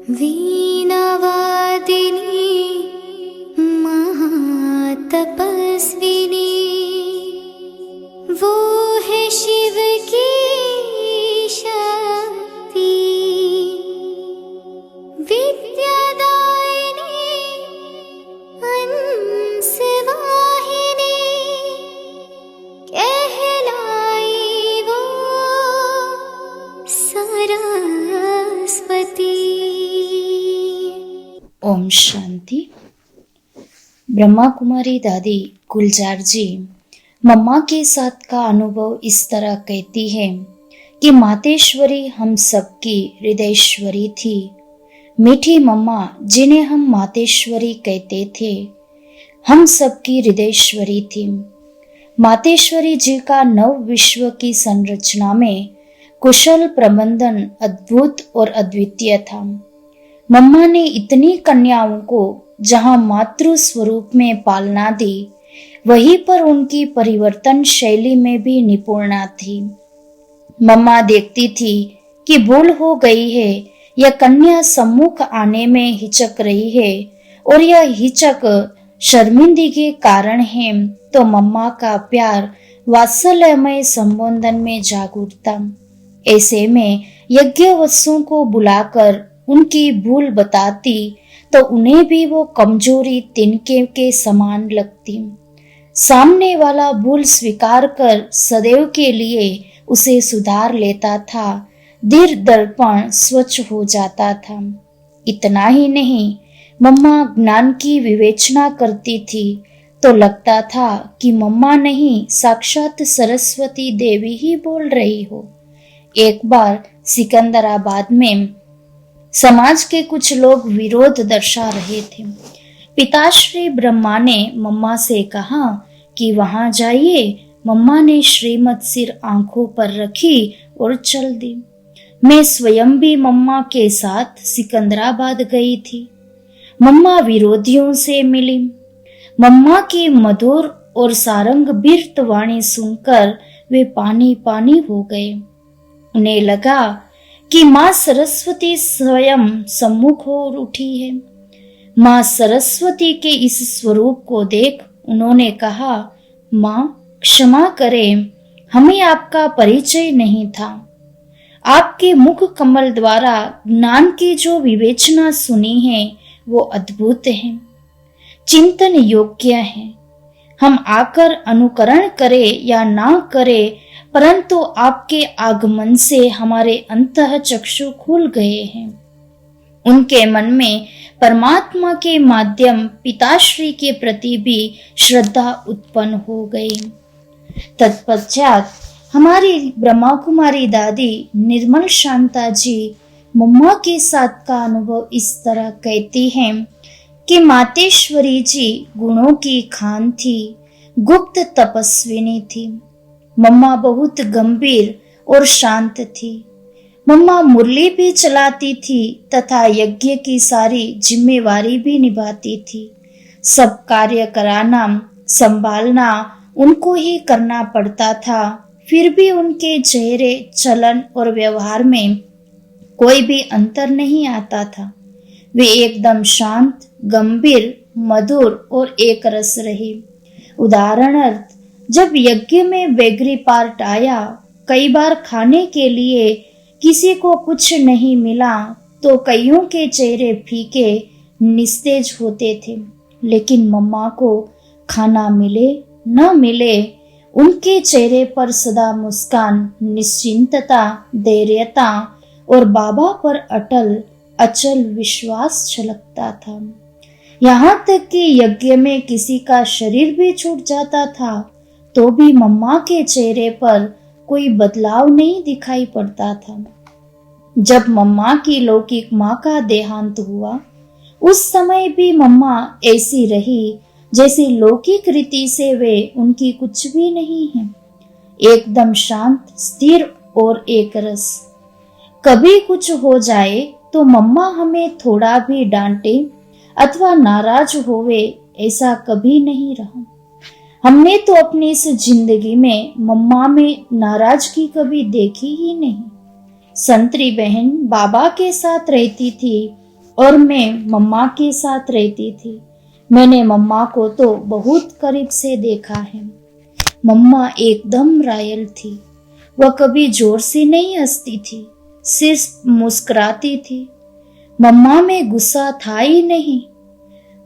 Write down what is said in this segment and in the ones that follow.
वीणावादिनी महातपस्विनी, वो है शिव की शक्ति। विद्यादायिनी हंसवाहिनी, कहलाई वो सरस्वती। ओम शांति। ब्रह्मा कुमारी दादी गुलजार जी मम्मा के साथ का अनुभव इस तरह कहती है कि मातेश्वरी हम सबकी हृदयश्वरी थी। मीठी मम्मा जिन्हें हम मातेश्वरी कहते थे, हम सबकी हृदयश्वरी थी। मातेश्वरी जी का नव विश्व की संरचना में कुशल प्रबंधन अद्भुत और अद्वितीय था। मम्मा ने इतनी कन्याओं को जहां मातृ स्वरूप में पालना दी, वहीं पर उनकी परिवर्तन शैली में भी निपुणता थी। मम्मा देखती थी कि भूल हो गई है, यह कन्या सम्मुख आने में हिचक रही है और यह हिचक शर्मिंदगी के कारण है, तो मम्मा का प्यार वात्सल्यमय संबोधन में जाग उठता। ऐसे में यज्ञवत्सों को बुलाकर उनकी भूल बताती तो उन्हें भी वो कमजोरी तिनके के समान लगती। सामने वाला भूल स्वीकार कर सदैव के लिए उसे सुधार लेता था। धीर दर्पण स्वच्छ हो जाता था। इतना ही नहीं, मम्मा ज्ञान की विवेचना करती थी तो लगता था कि मम्मा नहीं साक्षात सरस्वती देवी ही बोल रही हो। एक बार सिकंदराबाद में समाज के कुछ लोग विरोध दर्शा रहे थे। पिताश्री ब्रह्मा ने मम्मा से कहा कि वहां जाइए। मम्मा ने श्रीमत सिर आंखों पर रखी और चल दी। मैं स्वयं भी मम्मा के साथ सिकंदराबाद गई थी। मम्मा विरोधियों से मिली। मम्मा की मधुर और सारंगभीत वाणी सुनकर वे पानी पानी हो गए। उन्हें लगा कि माँ सरस्वती स्वयं सम्मुख हो उठी है। माँ सरस्वती के इस स्वरूप को देख उन्होंने कहा, माँ क्षमा करें, हमें आपका परिचय नहीं था। आपके मुख कमल द्वारा ज्ञान की जो विवेचना सुनी है वो अद्भुत है, चिंतन योग्य है। हम आकर अनुकरण करें या ना करें, परंतु आपके आगमन से हमारे अंतः चक्षु खुल गए हैं। उनके मन में परमात्मा के माध्यम पिताश्री के प्रति भी श्रद्धा उत्पन्न हो गई। तत्पश्चात हमारी ब्रह्मा कुमारी दादी निर्मल शांता जी मम्मा के साथ का अनुभव इस तरह कहती हैं कि मातेश्वरी जी गुणों की खान थी, गुप्त तपस्विनी थी। मम्मा बहुत गंभीर और शांत थी। मम्मा मुरली भी चलाती थी तथा यज्ञ की सारी जिम्मेवारी भी निभाती थी। सब कार्य कराना संभालना उनको ही करना पड़ता था। फिर भी उनके चेहरे, चलन और व्यवहार में कोई भी अंतर नहीं आता था। वे एकदम शांत, गंभीर, मधुर और एक रस रही। उदाहरणार्थ, जब यज्ञ में बेगरी पार्ट आया, कई बार खाने के लिए किसी को कुछ नहीं मिला तो कईयों के चेहरे फीके निस्तेज होते थे। लेकिन मम्मा को खाना मिले न मिले, उनके चेहरे पर सदा मुस्कान, निश्चिंतता, धैर्यता और बाबा पर अटल अचल विश्वास छलकता था। यहाँ तक कि यज्ञ में किसी का शरीर भी छूट जाता था तो भी मम्मा के चेहरे पर कोई बदलाव नहीं दिखाई पड़ता था। जब मम्मा की लौकिक माँ का देहांत हुआ, उस समय भी मम्मा ऐसी रही जैसी लौकिक रीति से वे उनकी कुछ भी नहीं है। एकदम शांत, स्थिर और एक रस। कभी कुछ हो जाए तो मम्मा हमें थोड़ा भी डांटे अथवा नाराज होवे, ऐसा कभी नहीं रहा। हमने तो अपनी इस जिंदगी में मम्मा में नाराजगी कभी देखी ही नहीं। संतरी बहन बाबा के साथ रहती थी और मैं मम्मा के साथ रहती थी। मैंने मम्मा को तो बहुत करीब से देखा है। मम्मा एकदम रॉयल थी। वह कभी जोर से नहीं हंसती थी, सिर्फ मुस्कुराती थी। मम्मा में गुस्सा था ही नहीं।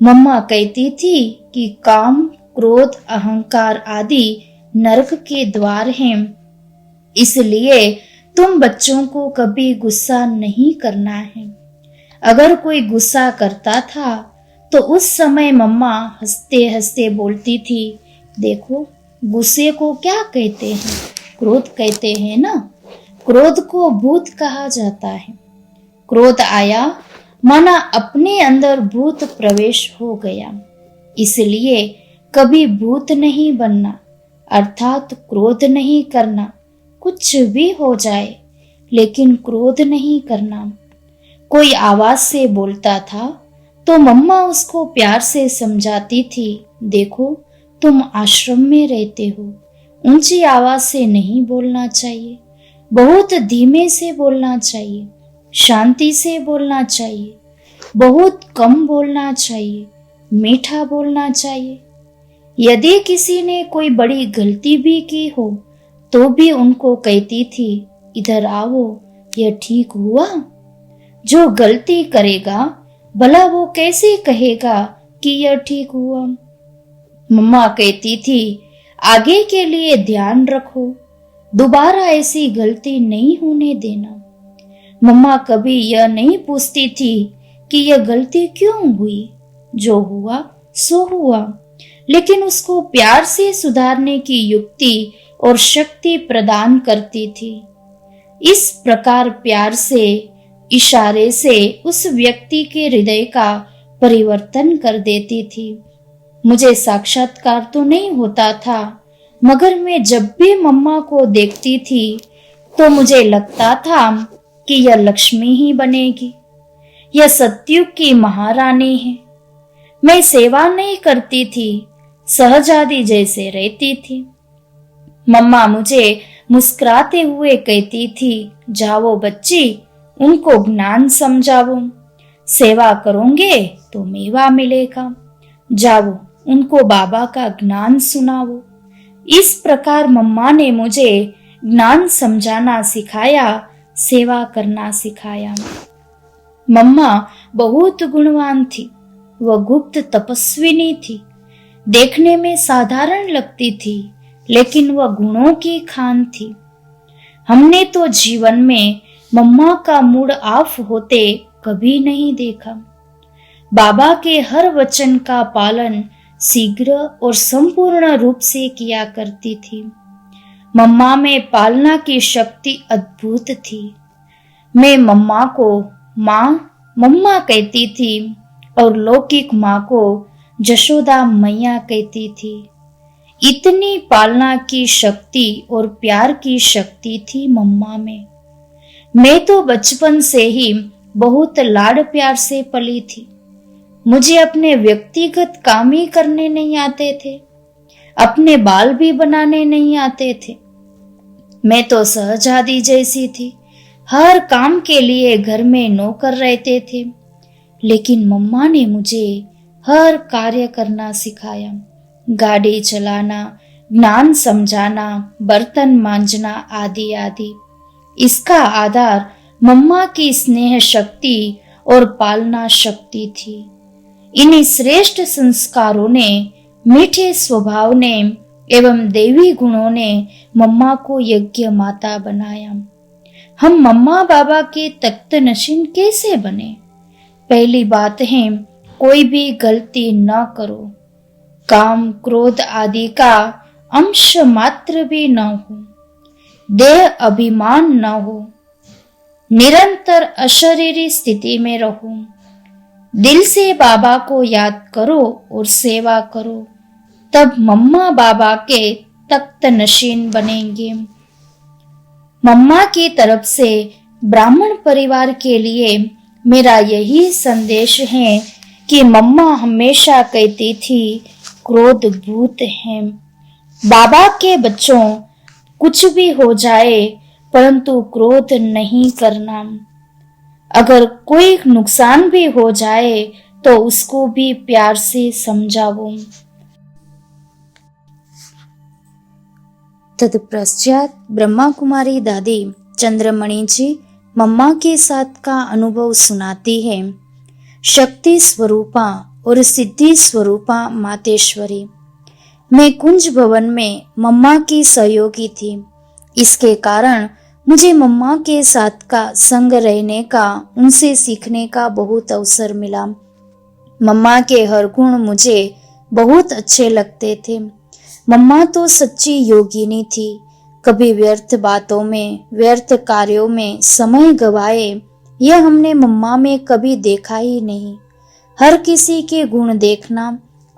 मम्मा कहती थी कि काम, क्रोध, अहंकार आदि नरक के द्वार हैं, इसलिए तुम बच्चों को कभी गुस्सा नहीं करना है। अगर कोई गुस्सा करता था तो उस समय मम्मा हंसते हंसते बोलती थी, देखो गुस्से को क्या कहते हैं, क्रोध कहते हैं ना। क्रोध को भूत कहा जाता है। क्रोध आया माना अपने अंदर भूत प्रवेश हो गया, इसलिए कभी भूत नहीं बनना, अर्थात क्रोध नहीं करना। कुछ भी हो जाए लेकिन क्रोध नहीं करना। कोई आवाज से बोलता था तो मम्मा उसको प्यार से समझाती थी, देखो तुम आश्रम में रहते हो, ऊंची आवाज से नहीं बोलना चाहिए, बहुत धीमे से बोलना चाहिए, शांति से बोलना चाहिए, बहुत कम बोलना चाहिए, मीठा बोलना चाहिए। यदि किसी ने कोई बड़ी गलती भी की हो तो भी उनको कहती थी, इधर आओ, यह ठीक हुआ। जो गलती करेगा भला वो कैसे कहेगा कि यह ठीक हुआ। मम्मा कहती थी, आगे के लिए ध्यान रखो, दोबारा ऐसी गलती नहीं होने देना। मम्मा कभी यह नहीं पूछती थी कि यह गलती क्यों हुई, जो हुआ सो हुआ, लेकिन उसको प्यार से सुधारने की युक्ति और शक्ति प्रदान करती थी। इस प्रकार प्यार से, इशारे से उस व्यक्ति के हृदय का परिवर्तन कर देती थी। मुझे साक्षात्कार तो नहीं होता था, मगर मैं जब भी मम्मा को देखती थी तो मुझे लगता था कि यह लक्ष्मी ही बनेगी, यह सतयुग की महारानी है। मैं सेवा नहीं करती थी, सहजादी जैसे रहती थी। मम्मा मुझे मुस्कुराते हुए कहती थी, जाओ बच्ची, उनको ज्ञान समझाओ, सेवा करोगे तो मेवा मिलेगा, जाओ उनको बाबा का ज्ञान सुनाओ। इस प्रकार मम्मा ने मुझे ज्ञान समझाना सिखाया, सेवा करना सिखाया। मम्मा बहुत गुणवान थी। वह गुप्त तपस्विनी थी। देखने में साधारण लगती थी, लेकिन वह गुणों की खान थी। हमने तो जीवन में मम्मा का मूड ऑफ होते कभी नहीं देखा। बाबा के हर वचन का पालन शीघ्र और संपूर्ण रूप से किया करती थी। मम्मा में पालना की शक्ति अद्भुत थी। मैं मम्मा को माँ, मम्मा कहती थी और लौकिक माँ को जशोदा मैया कहती थी। इतनी पालना की शक्ति और प्यार की शक्ति थी मम्मा में। मैं तो बचपन से ही बहुत लाड प्यार से पली थी। मुझे अपने व्यक्तिगत काम ही करने नहीं आते थे, अपने बाल भी बनाने नहीं आते थे। मैं तो सहजादी जैसी थी, हर काम के लिए घर में नौकर रहते थे, लेकिन मम्मा ने मुझे हर कार्य करना सिखाया, गाड़ी चलाना, ज्ञान समझाना, बर्तन मांजना आदि आदि। इसका आधार मम्मा की स्नेह शक्ति और पालना शक्ति थी। इन्हीं श्रेष्ठ संस्कारों ने, मीठे स्वभाव ने एवं देवी गुणों ने मम्मा को यज्ञ माता बनाया। हम मम्मा बाबा के तख्त नशीन कैसे बने? पहली बात है, कोई भी गलती न करो, काम, क्रोध आदि का अंश मात्र भी न हो, देह अभिमान न हो, निरंतर अशरीरी स्थिति में रहो, दिल से बाबा को याद करो और सेवा करो, तब मम्मा बाबा के तख्त नशीन बनेंगे। मम्मा की तरफ से ब्राह्मण परिवार के लिए मेरा यही संदेश है कि मम्मा हमेशा कहती थी, क्रोध भूत है। बाबा के बच्चों, कुछ भी हो जाए परंतु क्रोध नहीं करना। अगर कोई नुकसान भी हो जाए तो उसको भी प्यार से समझाओ। तत्पश्चात ब्रह्मा कुमारी दादी चंद्रमणि जी मम्मा के साथ का अनुभव सुनाती है। शक्ति स्वरूपा और सिद्धि स्वरूपा मातेश्वरी, मैं कुंज भवन में मम्मा की सहयोगी थी। इसके कारण मुझे मम्मा के साथ का संग रहने का, उनसे सीखने का बहुत अवसर मिला। मम्मा के हर गुण मुझे बहुत अच्छे लगते थे। मम्मा तो सच्ची योगिनी थी। कभी व्यर्थ बातों में, व्यर्थ कार्यों में समय गवाए यह हमने मम्मा में कभी देखा ही नहीं। हर किसी के गुण देखना,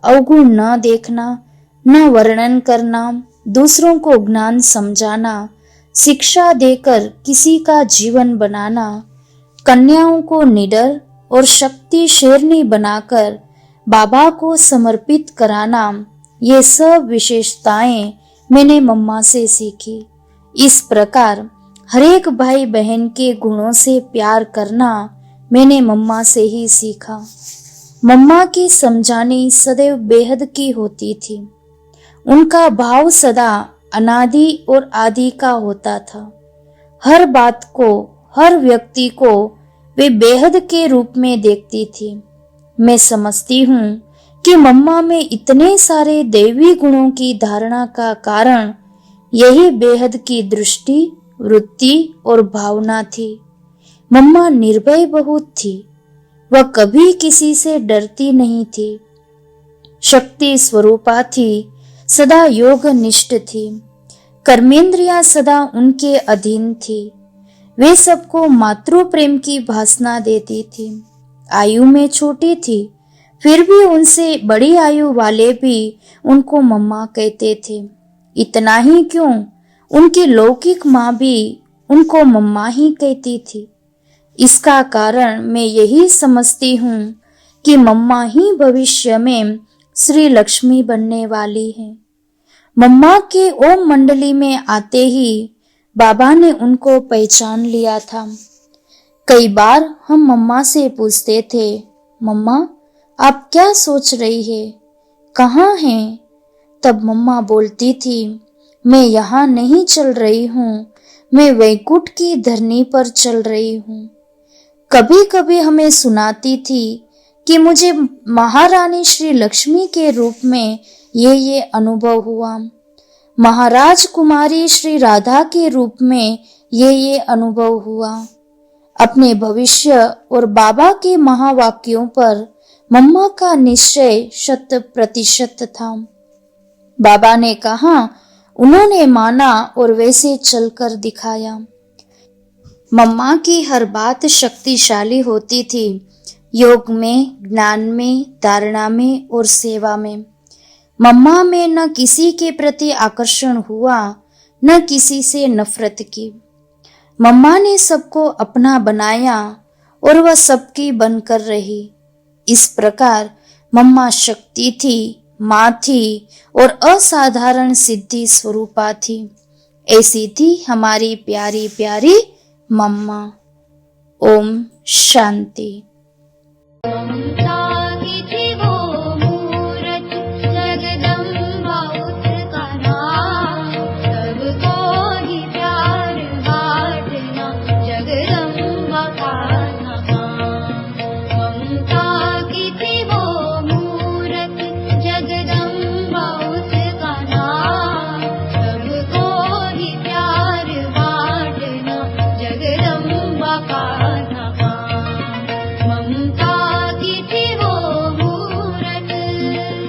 अवगुण न देखना, न वर्णन करना, दूसरों को ज्ञान समझाना, शिक्षा देकर किसी का जीवन बनाना, कन्याओं को निडर और शक्ति शेरनी बनाकर बाबा को समर्पित कराना, ये सब विशेषताएं मैंने मम्मा से सीखी। इस प्रकार हरेक भाई बहन के गुणों से प्यार करना मैंने मम्मा से ही सीखा। मम्मा की समझानी सदैव बेहद की होती थी। उनका भाव सदा अनादि और आदि का होता था। हर बात को, हर व्यक्ति को वे बेहद के रूप में देखती थी। मैं समझती हूँ कि मम्मा में इतने सारे दैवी गुणों की धारणा का कारण यही बेहद की दृष्टि, वृत्ति और भावना थी। मम्मा निर्भय बहुत थी। वह कभी किसी से डरती नहीं थी। शक्ति स्वरूपा थी, सदा योग निष्ठ थी। कर्मेंद्रियां सदा उनके अधीन थी। वे सबको मातृ प्रेम की भासना देती थी। आयु में छोटी थी, फिर भी उनसे बड़ी आयु वाले भी उनको मम्मा कहते थे। इतना ही क्यों, उनकी लौकिक माँ भी उनको मम्मा ही कहती थी। इसका कारण मैं यही समझती हूँ कि मम्मा ही भविष्य में श्री लक्ष्मी बनने वाली है। मम्मा के ओम मंडली में आते ही बाबा ने उनको पहचान लिया था। कई बार हम मम्मा से पूछते थे, मम्मा आप क्या सोच रही है, कहाँ हैं? तब मम्मा बोलती थी, मैं यहाँ नहीं चल रही हूँ, मैं वैकुंठ की धरनी पर चल रही हूँ। कभी कभी हमें सुनाती थी कि मुझे महारानी श्री लक्ष्मी के रूप में ये अनुभव हुआ। महाराज कुमारी श्री राधा के रूप में ये अनुभव हुआ। अपने भविष्य और बाबा के महावाक्यों पर मम्मा का निश्चय 100% था। बाबा ने कहा, उन्होंने माना और वैसे चलकर दिखाया। मम्मा की हर बात शक्तिशाली होती थी, योग में, ज्ञान में, धारणा में और सेवा में। मम्मा में न किसी के प्रति आकर्षण हुआ, न किसी से नफरत की। मम्मा ने सबको अपना बनाया और वह सबकी बनकर रही। इस प्रकार मम्मा शक्ति थी, माँ थी और असाधारण सिद्धि स्वरूपा थी। ऐसी थी हमारी प्यारी प्यारी मम्मा। ओम शांति।